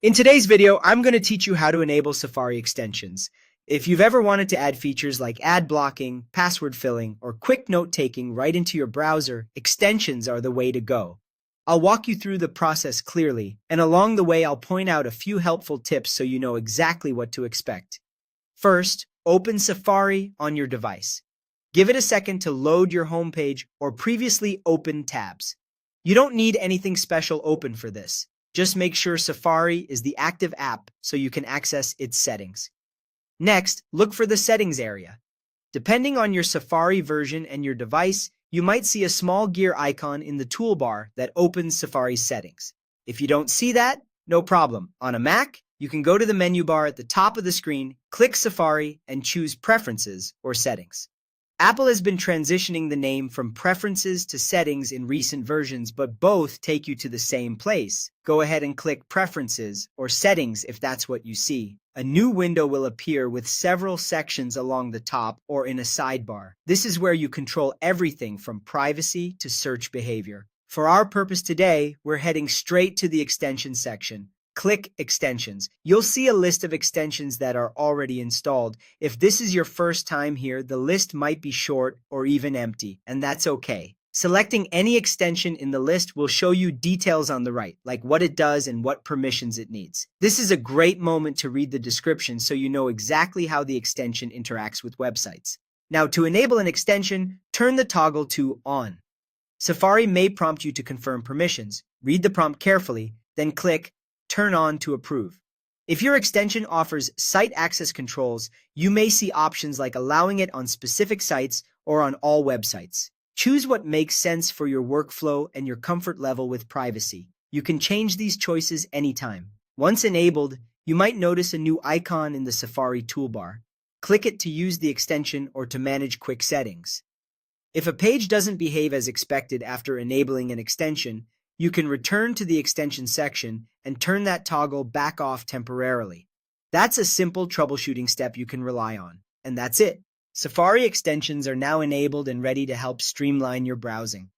In today's video, I'm going to teach you how to enable Safari extensions. If you've ever wanted to add features like ad blocking, password filling, or quick note-taking right into your browser, extensions are the way to go. I'll walk you through the process clearly, and along the way I'll point out a few helpful tips so you know exactly what to expect. First, open Safari on your device. Give it a second to load your homepage or previously opened tabs. You don't need anything special open for this. Just make sure Safari is the active app so you can access its settings. Next, look for the settings area. Depending on your Safari version and your device, you might see a small gear icon in the toolbar that opens Safari's settings. If you don't see that, no problem. On a Mac, you can go to the menu bar at the top of the screen, click Safari, and choose Preferences or Settings. Apple has been transitioning the name from Preferences to Settings in recent versions, but both take you to the same place. Go ahead and click Preferences or Settings if that's what you see. A new window will appear with several sections along the top or in a sidebar. This is where you control everything from privacy to search behavior. For our purpose today, we're heading straight to the extension section. Click Extensions. You'll see a list of extensions that are already installed. If this is your first time here, the list might be short or even empty, and that's okay. Selecting any extension in the list will show you details on the right, like what it does and what permissions it needs. This is a great moment to read the description so you know exactly how the extension interacts with websites. Now, to enable an extension, turn the toggle to On. Safari may prompt you to confirm permissions. Read the prompt carefully, then click Turn on to approve. If your extension offers site access controls, you may see options like allowing it on specific sites or on all websites. Choose what makes sense for your workflow and your comfort level with privacy. You can change these choices anytime. Once enabled, you might notice a new icon in the Safari toolbar. Click it to use the extension or to manage quick settings. If a page doesn't behave as expected after enabling an extension, you can return to the extension section and turn that toggle back off temporarily. That's a simple troubleshooting step you can rely on. And that's it. Safari extensions are now enabled and ready to help streamline your browsing.